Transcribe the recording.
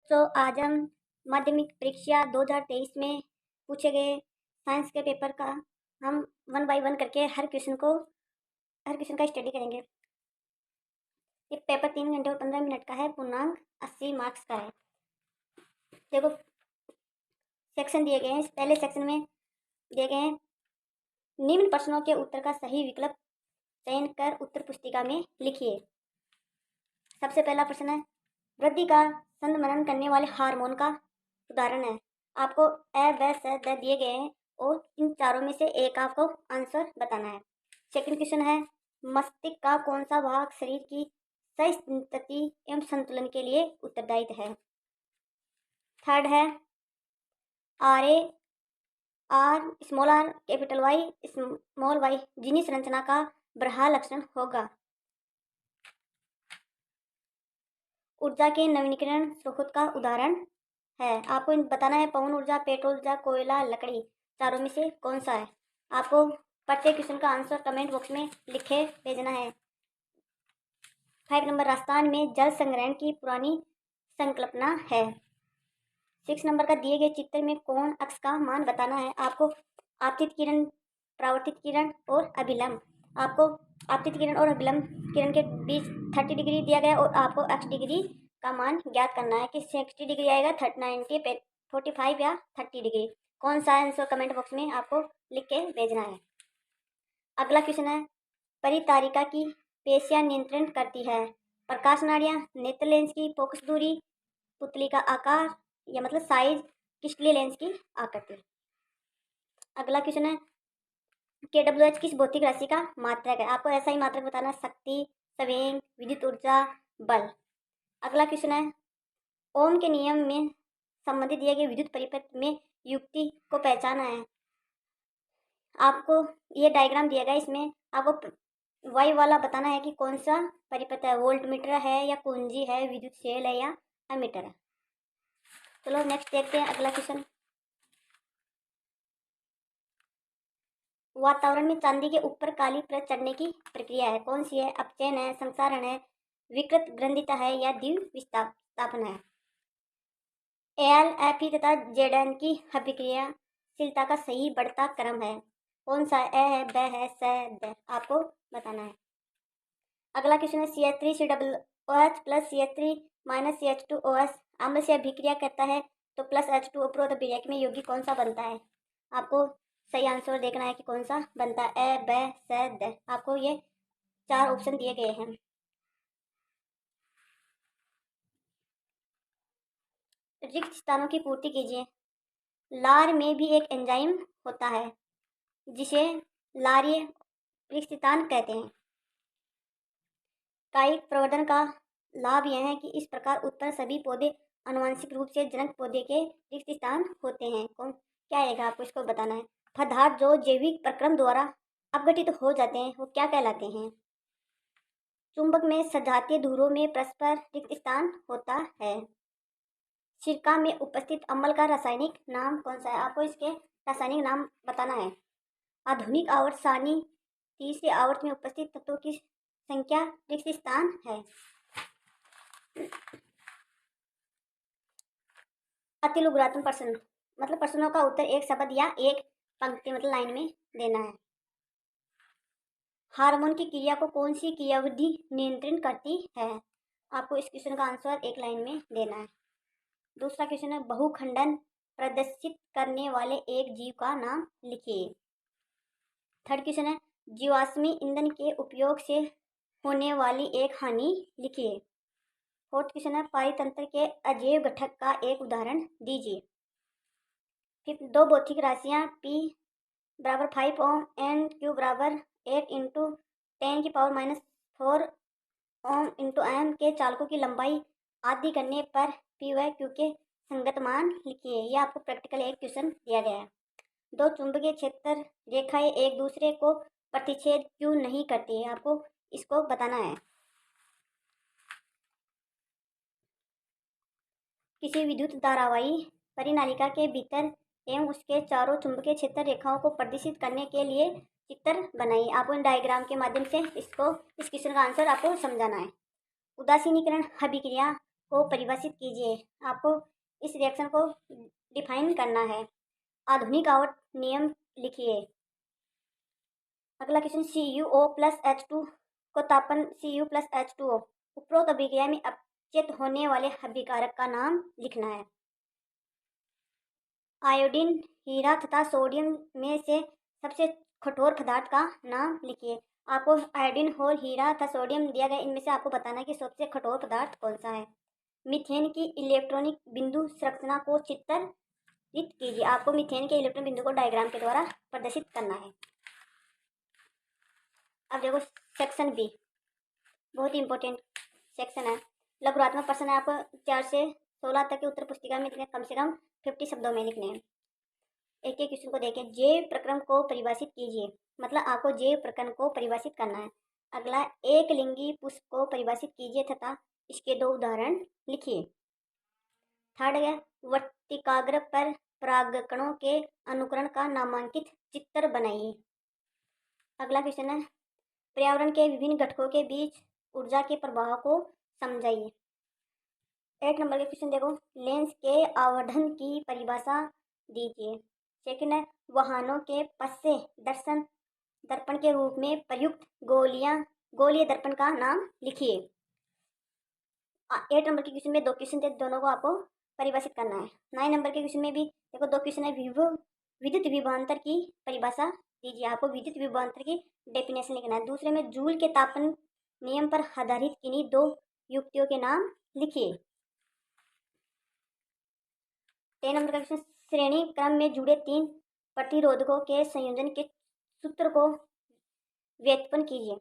तो आज हम माध्यमिक परीक्षा 2023 में पूछे गए साइंस के पेपर का हम 1 बाय 1 करके हर क्वेश्चन का स्टडी करेंगे। ये पेपर 3 घंटे और 15 मिनट का है। पूर्णांक 80 मार्क्स का है। देखो सेक्शन दिए गए हैं। इस पहले सेक्शन में दिए गए हैं निम्न प्रश्नों के उत्तर का सही विकल्प चयन कर उत्तर पुस्तिका में लिखिए। सबसे पहला प्रश्न है, वृद्धि का संदमनन करने वाले हार्मोन का उदाहरण है। आपको ए व स द दिए गए हैं और इन चारों में से एक आपको आंसर बताना है। सेकंड क्वेश्चन है, मस्तिष्क का कौन सा भाग शरीर की सही स्थिति एवं संतुलन के लिए उत्तरदायी है। थर्ड है, R A R small R capital Y small Y जिनी संरचना का बरहा लक्षण होगा। ऊर्जा के नवीनीकरण स्रोत का उदाहरण है। आपको बताना है पवन ऊर्जा, पेट्रोल ऊर्जा, कोयला, लकड़ी, चारों में से कौन सा है। आपको प्रत्येक क्वेश्चन का आंसर कमेंट बॉक्स में लिखे भेजना है। 5 नंबर, राजस्थान में जल संग्रहण की पुरानी संकल्पना है। 6 नंबर का दिए गए चित्र में कोण अक्ष का मान बताना है। आपको आपतित किरण, परावर्तित किरण और अभिलंब, आपको आपतित किरण और अभिलंब किरण के बीच 30 डिग्री दिया गया और आपको x डिग्री का मान ज्ञात करना है कि 60 डिग्री आएगा, 90, 45 या 30 डिग्री। कौन सा आंसर कमेंट बॉक्स में आपको लिख के भेजना है। अगला क्वेश्चन है, परितारिका की पेशियां नियंत्रण करती है। प्रकाश नाड़ियां, नेत्र लेंस की फोकस दूरी, पुतली का आकार या मतलब साइज, क्रिस्टलीय लेंस की आकृति। अगला क्वेश्चन है, KWH किस भौतिक राशि का मात्रक है। आपको ऐसा ही मात्रक बताना, शक्ति, संवेग, विद्युत ऊर्जा, बल। अगला क्वेश्चन है, ओम के नियम में संबंधित दिए गए विद्युत परिपथ में युक्ति को पहचाना है। आपको ये डायग्राम दिया गया, इसमें आपको वाई वाला बताना है कि कौन सा परिपथ है, वोल्ट मीटर है या कुंजी है, विद्युत सेल है या अमीटर है। चलो नेक्स्ट देखते हैं अगला क्वेश्चन। वातावरण में चांदी के ऊपर काली परत चढ़ने की प्रक्रिया है। कौन सी है। अपचयन है, संसारण है, विकृत ग्रंथिता है या द्विव विस्थापन है। एल एफ ई तथा जेडन की अभिक्रियाशीलता का सही बढ़ता क्रम है। कौन सा। ए है, ब है, स द। आपको बताना है। अगला क्वेश्चन है, CH3COOH plus CH3 minus CH2OH आम्ल से अभिक्रिया करता है तो प्लस H2O उपरोक्त अभिक्रिया में यौगिक कौन सा बनता है। आपको सही आंसर देखना है कि कौन सा बनता है। ए ब स द। आपको ये 4 ऑप्शन दिए गए हैं। रिक्त स्थानों की पूर्ति कीजिए। लार में भी एक एंजाइम होता है जिसे लारीय रिक्त स्थान कहते हैं। कायिक प्रवर्धन का लाभ यह है कि इस प्रकार उत्पन्न सभी पौधे आनुवंशिक रूप से जनक पौधे के रिक्त स्थान होते हैं। कौन क्या आएगा, आपको इसको बताना है। पदार्थ जो जैविक प्रक्रम द्वारा अपघटित हो जाते हैं वो क्या कहलाते हैं। चुंबक में सजातीय धुरों में परस्पर रिक्त स्थान होता है। सिरका में उपस्थित अम्ल का रासायनिक नाम कौन सा है। आपको इसके रासायनिक नाम बताना है। आधुनिक आवर्त सारणी तीसरे आवर्त में उपस्थित तत्वों की संख्या रिक्त स्थान है। अतिलघुरात्मक प्रश्न मतलब प्रश्नों का उत्तर एक शब्द या एक पंक्ति मतलब लाइन में देना है। हार्मोन की क्रिया को कौन सी क्रियाविधि नियंत्रित करती है। आपको इस क्वेश्चन का आंसर एक लाइन में देना है। दूसरा क्वेश्चन है, बहुखंडन प्रदर्शित करने वाले एक जीव का नाम लिखिए। थर्ड क्वेश्चन है, जीवाश्मी ईंधन के उपयोग से होने वाली एक हानि लिखिए। फोर्थ क्वेश्चन है, पारितंत्र के अजैव घटक का एक उदाहरण दीजिए। फिफ्थ, 2 भौतिक राशियां P बराबर 5 ओम एंड Q बराबर 8 इंटू 10⁻⁴ ओम इंटू एम के चालकों की लंबाई आदि करने पर P व Q के संगत मान लिखिए। यह आपको प्रैक्टिकल एक क्वेश्चन दिया गया है। 2 चुंबकीय क्षेत्र रेखाएं एक दूसरे को प्रतिच्छेद क्यों नहीं करती है। आपको इसको बताना है। किसी विद्युत धारावाही परिनालिका के भीतर एवं उसके चारों चुंबकीय क्षेत्र रेखाओं को प्रदर्शित करने के लिए चित्र बनाइए। आपको इन डायग्राम के माध्यम से इस क्वेश्चन का आंसर आपको समझाना है। उदासीनीकरण अभिक्रिया को परिभाषित कीजिए। आपको इस रिएक्शन को डिफाइन करना है। आधुनिक आवर्त नियम लिखिए। अगला क्वेश्चन, CuO+H2 को तापन Cu+H2O उपरोक्त अभिक्रिया में अपचयित होने वाले अभिकारक का नाम लिखना है। आयोडीन, हीरा तथा सोडियम में से सबसे कठोर पदार्थ का नाम लिखिए। आपको आयोडीन और हीरा तथा सोडियम दिया गया, इनमें से आपको बताना है कि सबसे कठोर पदार्थ कौन सा है। मीथेन की इलेक्ट्रॉनिक बिंदु संरचना को चित्रित कीजिए। आपको मीथेन के इलेक्ट्रॉन बिंदु को डायग्राम के द्वारा प्रदर्शित करना है। अब देखो सेक्शन बी, बहुत ही इंपॉर्टेंट सेक्शन है। लघुरात्मक प्रश्न है, आपको 4 से 16 तक के उत्तर पुस्तिका में कम से कम 50 शब्दों में लिखने हैं। एक एक क्वेश्चन को देखें। जैव प्रक्रम को परिभाषित कीजिए, मतलब आपको जैव प्रक्रम को परिभाषित करना है। अगला, एक लिंगी पुष्प को परिभाषित कीजिए तथा इसके 2 उदाहरण लिखिए। थर्ड है, वर्तिकाग्र पर परागकणों के अनुकरण का नामांकित चित्र बनाइए। अगला क्वेश्चन है, पर्यावरण के विभिन्न घटकों के बीच ऊर्जा के प्रवाह को समझाइए। 1 नंबर के क्वेश्चन देखो, लेंस के आवर्धन की परिभाषा दीजिए। सेकंड है, वाहनों के पश्य दर्शन दर्पण के रूप में प्रयुक्त गोलीय दर्पण का नाम लिखिए। 8 नंबर के क्वेश्चन में 2 क्वेश्चन थे, दोनों को आपको परिभाषित करना है। 9 नंबर के क्वेश्चन में भी देखो 2 क्वेश्चन है। विद्युत विभवांतर की परिभाषा दीजिए। आपको विद्युत विभवांतर की डेफिनेशन लिखना है। दूसरे में जूल के तापन नियम पर आधारित किन्हीं 2 युक्तियों के नाम लिखिए। 10 नंबर का क्वेश्चन, श्रेणी क्रम में जुड़े 3 प्रतिरोधकों के संयोजन के सूत्र को व्युत्पन्न कीजिए।